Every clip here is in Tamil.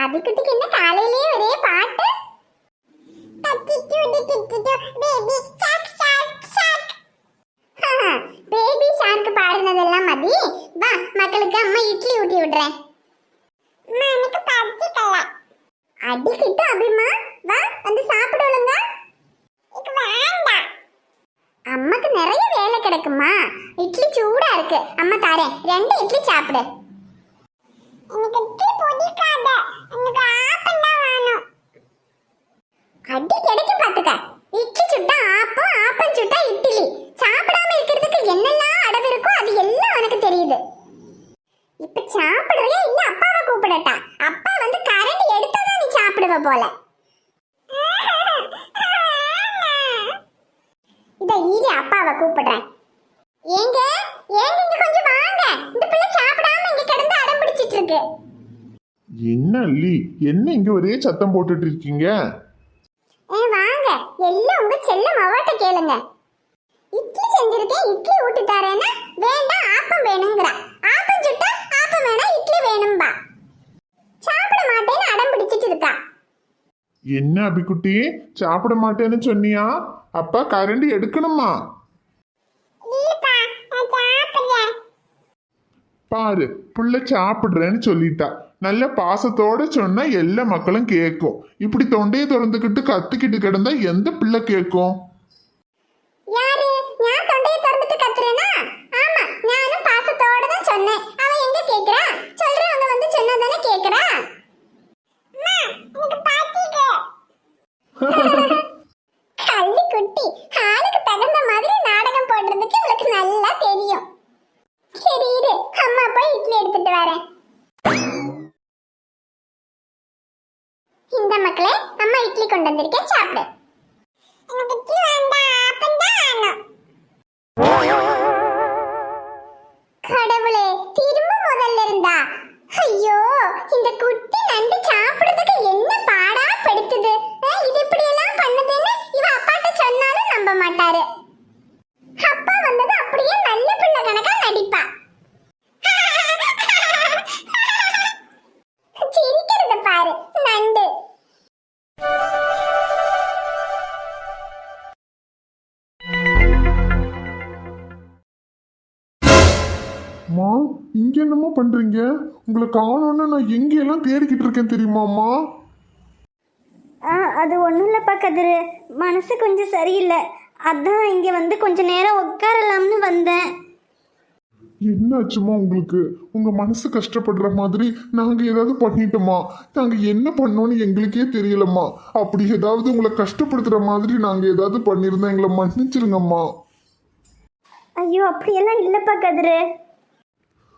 அபிக்குட்டிக்கு என்ன காலையிலேயே ஒரே பாட்டு. பேபி ஷார்க் பாடுனதெல்லாம் மதி. வா மக்களுக்கு அம்மா இட்லி ஊட்டி விடுறேன். அடிக்கிட்டு அபிமா வா வந்து சாப்பிடுங்க. அம்மாக்கு நிறைய வேலை கிடக்குமா. இட்லி சூடா இருக்கு, அம்மா தாரேன். 2 இட்லி சாப்பிடு. அடி கிடைக்கும் பாத்துக்க. இட்லி சுட்டா ஆப்பம், ஆப்பம் சுட்டா இட்லி. சாப்பிடாம இருக்கிறதுக்கு என்னெல்லாம் அடவு இருக்கோ அது எல்லாம் உனக்கு தெரியுது. இப்ப சாப்பிடுறியா இல்ல அப்பாவை கூப்பிடட்டா? அப்பா வந்து கரண்டி எடுத்தாதான் நீ சாப்பிடுவ போல. இத ஈரி அப்பாவை கூப்பிடுறேன். ஏங்க ஏங்க இங்க கொஞ்சம் வாங்க. இந்த பிள்ளை சாப்பிடாம இங்க கிடந்து அடம் பிடிச்சிட்டு இருக்கு. என்ன அல்லி, என்ன இங்க ஒரே சத்தம் போட்டுட்டு இருக்கீங்க? வாங்க எல்லாம் உங்க செல்ல மவாட்ட கேளுங்க. இட்லி செஞ்சிருக்கேன், இட்லி ஊட்டி தரேன்னா வேண்டாம் ஆப்பம் வேணுங்கறா. ஆப்பம் சுட்டா ஆப்பம் வேணா இட்லி வேணும்பா. சாப்பிட மாட்டேன்னு அடம் பிடிச்சிட்டு இருக்கா. என்ன அபிக்குட்டி, சாப்பிட மாட்டேன்னு சொன்னியா? அப்பா கரண்டி எடுக்கணுமா? பாரு, புள்ள சாப்பிடுறேன்னு சொல்லிட்டா. நல்ல பாசத்தோட சொன்னா எல்லா மக்களும் கேட்கும். இப்படி தொண்டையை திறந்துக்கிட்டு கத்திக்கிட்டு கிடந்தா எந்த பிள்ளை கேட்கும்? யாரு நான் தொண்டையை திறந்துட்டு கத்துறேனா? ஆமா, நானும் பாசத்தோட தான் சொன்னேன். அவ எங்க கேக்குறா? சொல்றவங்க வந்து சொன்னதானே கேக்குறா. அம்மா எனக்கு பாத்திக்கு கள்ளி குட்டி ஆளுக்கு தகுந்த மாதிரி நாடகம் போடுறதுக்கு உங்களுக்கு நல்லா தெரியும். சரி இரு, அம்மா போய் இட்லி எடுத்துட்டு வரேன். இந்த மக்களே, அம்மா இட்லி கொண்டு வந்திருக்கேன், சாப்பிடு. எனக்கு இட்லி வேண்டாம், ஆப்பம் தான் வேணும். கடவுளே, திரும்ப முதல்ல இருந்தா. ஐயோ, இந்த குட்டி நண்டு சாப்பிடுறதுக்கு என்ன பாடா படுத்துது. இது இப்படி எல்லாம் பண்ணுதுன்னு இவ அப்பாட்ட சொன்னாலும் நம்ப மாட்டாரு. அப்பா வந்தது அப்படியே நல்ல பிள்ளை கணக்கா நடிப்பா. சிரிக்கிறத பாரு நண்டு. அம்மா, இங்க என்னம்மா பண்றீங்க? உங்களை காணோன்னு நான் எங்கெல்லாம் தேடிக்கிட்டு இருக்கேன் தெரியுமாம்மா? அது ஒன்றும் இல்லைப்பா கதிரு, மனசு கொஞ்சம் சரியில்லை. அதான் இங்கே வந்து கொஞ்ச நேரம் உட்காரலாம்னு வந்தேன். என்னாச்சுமா உங்களுக்கு? உங்க மனசு கஷ்டப்படுற மாதிரி நாங்க ஏதாவது பண்ணிட்டோமா? நாங்க என்ன பண்ணோன்னு எங்களுக்கே தெரியலம்மா. அப்படி ஏதாவது உங்களை கஷ்டப்படுத்துற மாதிரி நாங்க ஏதாவது பண்ணியிருந்தா எங்களை மன்னிச்சிருங்கம்மா. ஐயோ, அப்படியெல்லாம் இல்லைப்பா கதிரு.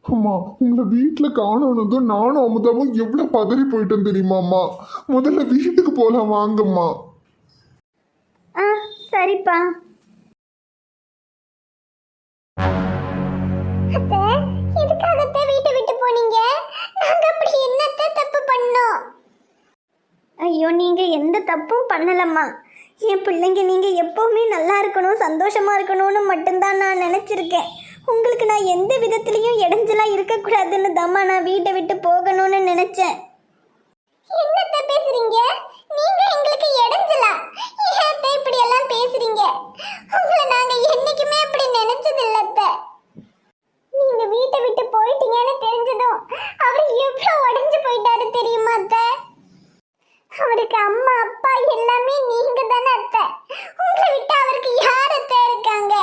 அம்மா, உங்களை வீட்டில் காணோனதும் நானும் அமுதாவும் எவ்வளோ பதறி போயிட்டோம் தெரியுமாம்மா? முதல்ல வீட்டுக்கு போகலாம் வாங்கம்மா. சரிப்பா. அத்தை, எதுக்காகத்தை வீட்டை விட்டு போனீங்க? நாங்க அப்படி என்னத்தை தப்பு பண்ணோம்? ஐயோ, நீங்கள் எந்த தப்பும் பண்ணலம்மா. என் பிள்ளைங்க நீங்கள் எப்போவுமே நல்லா இருக்கணும், சந்தோஷமாக இருக்கணும்னு மட்டும்தான் நான் நினச்சிருக்கேன். உங்களுக்கு நான் எந்த விதத்துலேயும் இடைஞ்சலாக இருக்கக்கூடாதுன்னு தாம்மா நான் வீட்டை விட்டு போகணும்னு நினச்சேன். என்னத்தை பேசுறீங்க? நீங்க எங்களுக்கு இடைஞ்சலா? ஏத்த இப்படி எல்லாம் பேசுறீங்க? உங்களை நாங்க என்னைக்குமே அப்படி நினைச்சது இல்ல அத்தை. நீங்க வீட்டை விட்டு போயிட்டீங்கன்னு தெரிஞ்சதும் அவர் எவ்வளவு உடைஞ்சு போயிட்டாரு தெரியுமா அத்தை? அவருக்கு அம்மா அப்பா எல்லாமே நீங்க தானே அத்தை. உங்களை விட்டு அவருக்கு யார் அத்தை இருக்காங்க?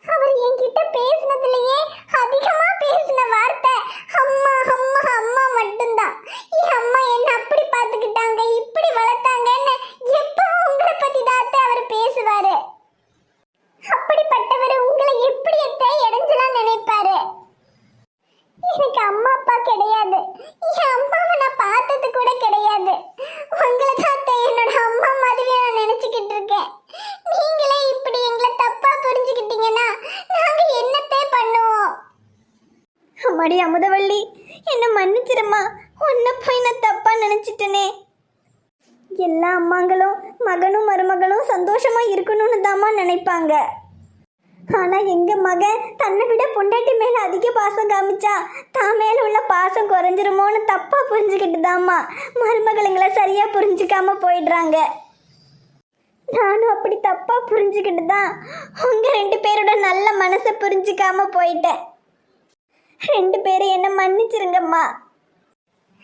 அவர் என்கிட்ட பேசினதுலயே அதிகமா பேசின வார்த்தை அம்மா அம்மா அம்மா மட்டும்தான். என் அம்மா என்ன அப்படி பார்த்துக்கிட்டாங்க, இப்படி வளர்த்தாங்கன்னு எப்பவும் உங்களை பத்தி தான் அவர் பேசுவாரு. அப்படிப்பட்டவர் உங்களை எப்படி எத்த இடைஞ்சலாம் நினைப்பாரு? எனக்கு அம்மா அப்பா கிடையாது. என் அம்மாவை நான் பார்த்தது கூட கிடையாது. உங்களை தான் என்னோட அம்மா மாதிரி நான் நினைச்சுக்கிட்டு இருக்கேன். நீங்களே இப்படி எங்களை தப்பா புரிஞ்சுக்கிட்டீங்கன்னா நாங்க என்னத்தை பண்ணுவோம்? அம்மாடி அமுதவள்ளி, என்னை மன்னிச்சிருமா. உன்னை போய் நான் தப்பாக நினச்சிட்டேனே. எல்லா அம்மாங்களும் மகனும் மருமகளும் சந்தோஷமாக இருக்கணும்னு தாம்மா நினைப்பாங்க. ஆனா எங்க மகன் தன்னை விட பொண்டாட்டி மேல அதிக பாசம் காமிச்சா தான் மேல உள்ள பாசம் குறைஞ்சிருமோன்னு தப்பா புரிஞ்சுக்கிட்டுதாம்மா மருமகளுங்களை சரியா புரிஞ்சுக்காம போயிடுறாங்க. நானும் அப்படி தப்பா புரிஞ்சுக்கிட்டு தான் உங்க 2 பேரோட நல்ல மனசை புரிஞ்சுக்காம போயிட்டேன். 2 பேரும் என்ன மன்னிச்சிருங்கம்மா.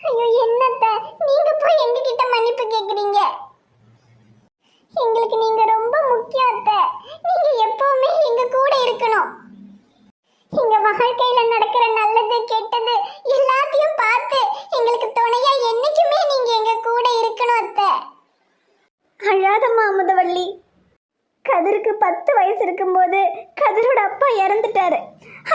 ஐயோ என்னத்த நீங்க போய் எங்க கிட்ட மன்னிப்பு கேக்குறீங்க? எங்களுக்கு நீங்க ரொம்ப முக்கியம் அத்தை. நீங்க எப்பவுமே எங்க கூட இருக்கணும். எங்க வாழ்க்கையில நடக்கிற நல்லது கெட்டது எல்லாத்தையும் பார்த்து எங்களுக்கு துணையா என்னைக்குமே நீங்க எங்க கூட இருக்கணும் அத்தை. அழாதம்மா அமுதவள்ளி. கதிருக்கு 10 வயசு இருக்கும்போது கதிரோட அப்பா இறந்துட்டாரு.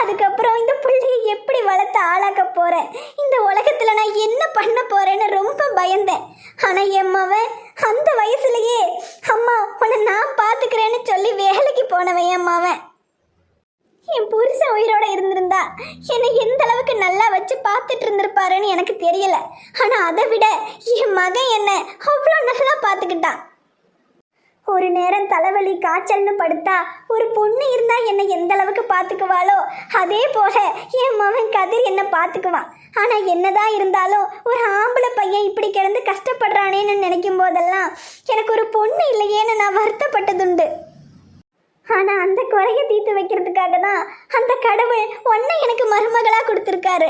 அதுக்கப்புறம் இந்த பிள்ளையை எப்படி வளர்த்து ஆளாக்க போறேன், இந்த உலகத்துல நான் என்ன பண்ண போறேன்னு ரொம்ப பயந்தேன். ஆனா என் மவன் அந்த வயசுலயே அம்மா உன்னை நான் பாத்துக்கிறேன்னு சொல்லி வேலைக்கு போனவன் என் மவன். என் புருஷன் உயிரோட இருந்திருந்தா என்னை எந்த அளவுக்கு நல்லா வச்சு பார்த்துட்டு இருந்திருப்பாருன்னு எனக்கு தெரியல. ஆனா அதை விட என் மகன் என்ன அவ்வளோ நல்லா பார்த்துக்கிட்டான். ஒரு நேரம் தலைவலி காய்ச்சல்னு படுத்தா ஒரு பொண்ணு இருந்தா என்னை எந்த அளவுக்கு பார்த்துக்குவாளோ அதே போல என் மகன் கதிர் என்ன பார்த்துக்குவான். ஆனா என்னதான் இருந்தாலும் ஒரு ஆம்பளை பையன் இப்படி கிடந்து கஷ்டப்படுறானேன்னு நினைக்கும் போதெல்லாம் எனக்கு ஒரு பொண்ணு இல்லையேன்னு நான் வருத்தப்பட்டதுண்டு. ஆனா அந்த குறைய தீர்த்து வைக்கிறதுக்காக தான் அந்த கடவுள் உன்னை எனக்கு மருமகளா கொடுத்துருக்காரு.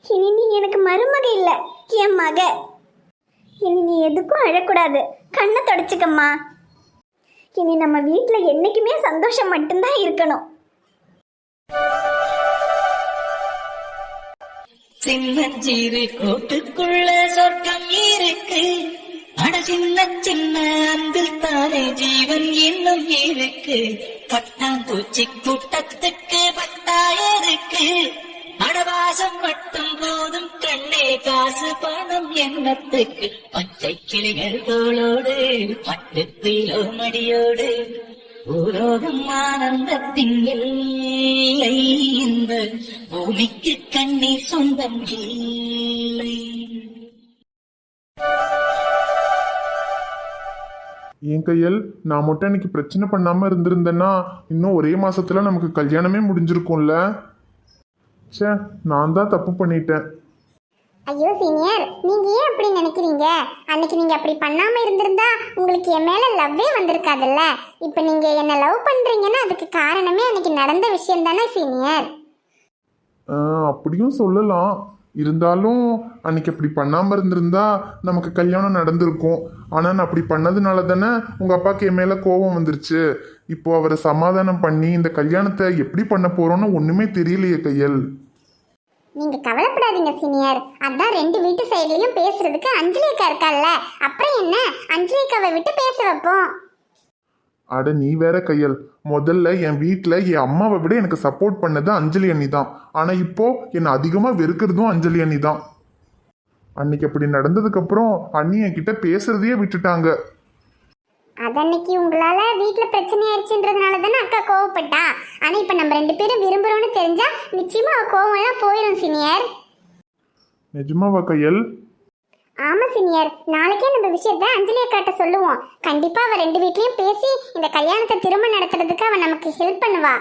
இனி நீ எனக்கு மருமக இல்ல, என் மக. இனி நீ எதுக்கும் அழக்கூடாது, கண்ணை தொடச்சிக்கம்மா. இனி நம்ம வீட்டுல என்னைக்குமே சந்தோஷம் மட்டும்தான் இருக்கணும். சின்னஞ்சிறு கூட்டுக்குள்ள சொர்க்கம் இருக்கு. அட சின்ன சின்ன அன்பில் தானே ஜீவன் இன்னும் இருக்கு. பட்டாம்பூச்சி கூட்டத்துக்கு பட்டாயிருக்கு. அடவாசம் மட்டும் போதும் கண்ணே, காசு பணம் எண்ணத்துக்கு. பச்சை கிளிகள் தோளோடு பட்டு கிலோ மடியோடு பூலோகம் ஆனந்தத்தின் எல்லை. இந்த பூமிக்கு கண்ணீர் சொந்தம் இல்லை. என் கையல், நான் மட்டும் இன்னைக்கு பிரச்சனை பண்ணாம இருந்திருந்தேன்னா இன்னும் ஒரே மாசத்துல நமக்கு கல்யாணமே முடிஞ்சிருக்கும்ல. சே, நான் தான் தப்பு பண்ணிட்டேன். ஐயோ சீனியர், நீங்க ஏன் அப்படி நினைக்கிறீங்க? அன்னைக்கு நீங்க அப்படி பண்ணாம இருந்திருந்தா உங்களுக்கு என் மேல லவ்வே வந்திருக்காதுல்ல. இப்ப நீங்க என்ன லவ் பண்றீங்கன்னா அதுக்கு காரணமே அன்னைக்கு நடந்த விஷயம் தானே சீனியர். அப்படியும் சொல்லலாம். இருந்தாலும் அன்னைக்கு அப்படி பண்ணாமல் இருந்திருந்தா நமக்கு கல்யாணம் நடந்திருக்கும். ஆனால் நான் அப்படி பண்ணதுனால தானே உங்கள் அப்பாவுக்கு என் மேலே கோபம் வந்துருச்சு. இப்போ அவரை சமாதானம் பண்ணி இந்த கல்யாணத்தை எப்படி பண்ண போகிறோன்னு ஒன்றுமே தெரியலையே கையல். நீங்க கவலைப்படாதீங்க சீனியர். அதான் 2 வீட்டு சைட்லயும் பேசுறதுக்கு அஞ்சலி அக்கா இருக்கால்ல. அப்புறம் என்ன, அஞ்சலி அக்காவை விட்டு பேச வைப்போம். அட நீ வேற கையல். முதல்ல என் வீட்டில் என் அம்மாவை விட எனக்கு சப்போர்ட் பண்ணது அஞ்சலி அண்ணி தான். ஆனால் இப்போ என்னை அதிகமாக வெறுக்கிறதும் அஞ்சலி அண்ணி தான். அன்னைக்கு அப்படி நடந்ததுக்கப்புறம் அண்ணி என்கிட்ட பேசுறதையே விட்டுட்டாங்க. அதன்னைக்கு உங்களால வீட்டுல பிரச்சனை ஆயிடுச்சுன்றதுனால தானே அக்கா கோவப்பட்டா. ஆனா இப்ப நம்ம 2 பேரும் விரும்புறோம்னு தெரிஞ்சா நிச்சயமா அவ கோவம் எல்லாம் போயிடும் சீனியர். நிஜமாவா கையல்? ஆமா சீனியர், நாளைக்கே நம்ம விஷயத்த அஞ்சலி அக்காட்ட சொல்லுவோம். கண்டிப்பா அவ 2 வீட்லயும் பேசி இந்த கல்யாணத்தை திரும்ப நடத்துறதுக்கு அவ நமக்கு ஹெல்ப் பண்ணுவா.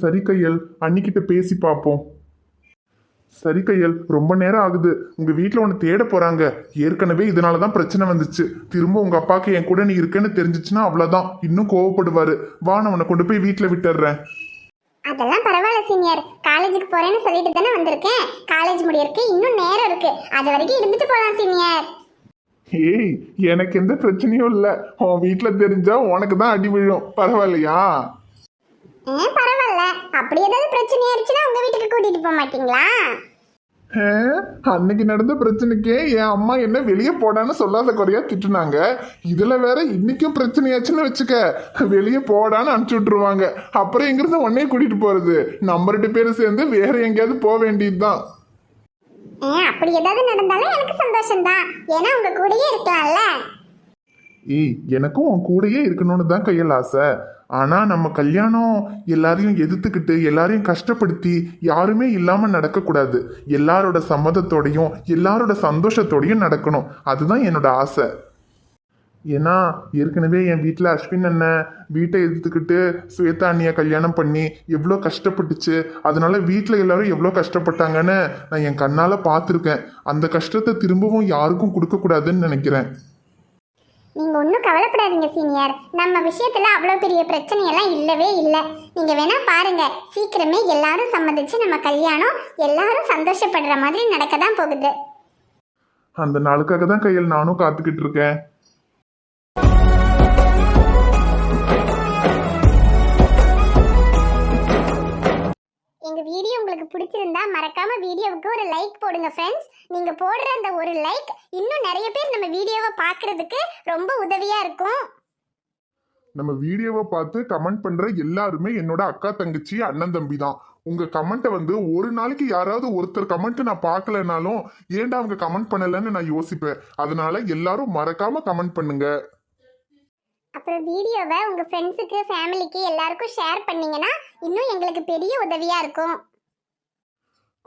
சரி கையல், அன்னிக்கிட்ட பேசி பார்ப்போம். சரி கையல், ரொம்ப நேரம் ஆகுது. உங்க வீட்டில் உன்னை தேட போறாங்க. ஏற்கனவே இதனால தான் பிரச்சனை வந்துச்சு. திரும்ப உங்க அப்பாவுக்கு என் கூட நீ இருக்கேன்னு தெரிஞ்சிச்சுன்னா அவ்வளோதான், இன்னும் கோவப்படுவாரு. வா, நான் உன்னை கொண்டு போய் வீட்டில் விட்டுடுறேன். அதெல்லாம் பரவாயில்ல சீனியர், காலேஜுக்கு போறேன்னு சொல்லிட்டு தானே வந்திருக்கேன். காலேஜ் முடியறதுக்கு இன்னும் நேரம் இருக்கு, அது வரைக்கும் இருந்துட்டு போலாம் சீனியர். ஏய், எனக்கு எந்த பிரச்சனையும் இல்லை. உன் வீட்டில் தெரிஞ்சா உனக்கு தான் அடி விழும். பரவாயில்லையா? பரவாயில்ல. அப்படி ஏதாவது பிரச்சனை ஆயிடுச்சுன்னா உங்க வீட்டுக்கு கூட்டிட்டு போக மாட்டீங்களா? அன்னைக்கு நடந்த பிரச்சனைக்கே என் அம்மா என்ன வெளியே போடான்னு சொல்லாத குறையா திட்டுனாங்க. இதுல வேற இன்னைக்கும் பிரச்சனையாச்சுன்னு வச்சுக்க, வெளியே போடான்னு அனுப்பிச்சு விட்டுருவாங்க. அப்புறம் எங்கிருந்து உன்னையே கூட்டிட்டு போறது? நம்ம 2 பேரும் சேர்ந்து வேற எங்கேயாவது போக வேண்டியதுதான். அப்படி ஏதாவது நடந்தாலும் எனக்கு சந்தோஷம்தான். ஏன்னா உங்க கூடயே இருக்கலாம்ல. ஏய், எனக்கும் உன் கூடயே இருக்கணும்னு தான் கையில் ஆசை. ஆனா நம்ம கல்யாணம் எல்லாரையும் எதிர்த்துக்கிட்டு எல்லாரையும் கஷ்டப்படுத்தி யாருமே இல்லாம நடக்கக்கூடாது. எல்லாரோட சம்மதத்தோடையும் எல்லாரோட சந்தோஷத்தோடையும் நடக்கணும். அதுதான் என்னோட ஆசை. ஏன்னா ஏற்கனவே என் வீட்டில் அஸ்வின் அண்ணன் வீட்டை எதிர்த்துக்கிட்டு ஸ்வேதா அண்ணியை கல்யாணம் பண்ணி எவ்வளோ கஷ்டப்பட்டுச்சு. அதனால வீட்டில் எல்லாரும் எவ்வளோ கஷ்டப்பட்டாங்கன்னு நான் என் கண்ணால் பார்த்துருக்கேன். அந்த கஷ்டத்தை திரும்பவும் யாருக்கும் கொடுக்கக்கூடாதுன்னு நினைக்கிறேன். நீங்க ஒன்றும் கவலைப்படாதீங்க சீனியர். நம்ம விஷயத்துல அவ்வளோ பெரிய பிரச்சனையெல்லாம் இல்லவே இல்லை. நீங்க வேணா பாருங்க, சீக்கிரமே எல்லாரும் சம்மதிச்சு நம்ம கல்யாணம் எல்லாரும் சந்தோஷப்படுற மாதிரி நடக்க தான் போகுது. அந்த நாளுக்காக தான் கையில் நானும் காத்துக்கிட்டு இருக்கேன். எங்க வீடியோ உங்களுக்கு பிடிச்சிருந்தா மறக்காம வீடியோவுக்கு ஒரு லைக் போடுங்க ஃப்ரெண்ட்ஸ். நீங்க போடுற அந்த ஒரு லைக் இன்னும் நிறைய பேர் நம்ம வீடியோவை பார்க்கிறதுக்கு ரொம்ப உதவியா இருக்கும். நம்ம வீடியோவை பார்த்து கமெண்ட் பண்ற எல்லாருமே என்னோட அக்கா தங்கச்சி அண்ணன் தம்பி தான். உங்க கமெண்ட்டை வந்து ஒரு நாளைக்கு யாராவது ஒருத்தர் கமெண்ட் நான் பார்க்கலனாலும் ஏன்டா அவங்க கமெண்ட் பண்ணலன்னு நான் யோசிப்பேன். அதனால எல்லாரும் மறக்காம கமெண்ட் பண்ணுங்க. அப்புறம் வீடியோவை உங்க ஃப்ரெண்ட்ஸுக்கு ஃபேமிலிக்கு எல்லாருக்கும் ஷேர் பண்ணீங்கன்னா இன்னும் எங்களுக்கு பெரிய உதவியா இருக்கும்.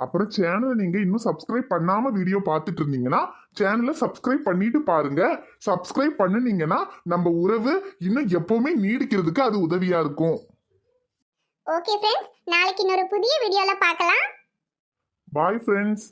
அப்புறம் சேனலை நீங்க இன்னும் சப்ஸ்கிரைப் பண்ணாம வீடியோ பார்த்துட்டு இருந்தீங்கன்னா சேனலை சப்ஸ்கிரைப் பண்ணிட்டு பாருங்க. சப்ஸ்கிரைப் பண்ணுனீங்கன்னா நம்ம உறவு இன்னும் எப்பவுமே நீடிக்கிறதுக்கு அது உதவியா இருக்கும். ஓகே ஃப்ரெண்ட்ஸ், நாளைக்கு இன்னொரு புதிய வீடியோல பார்க்கலாம். Bye friends.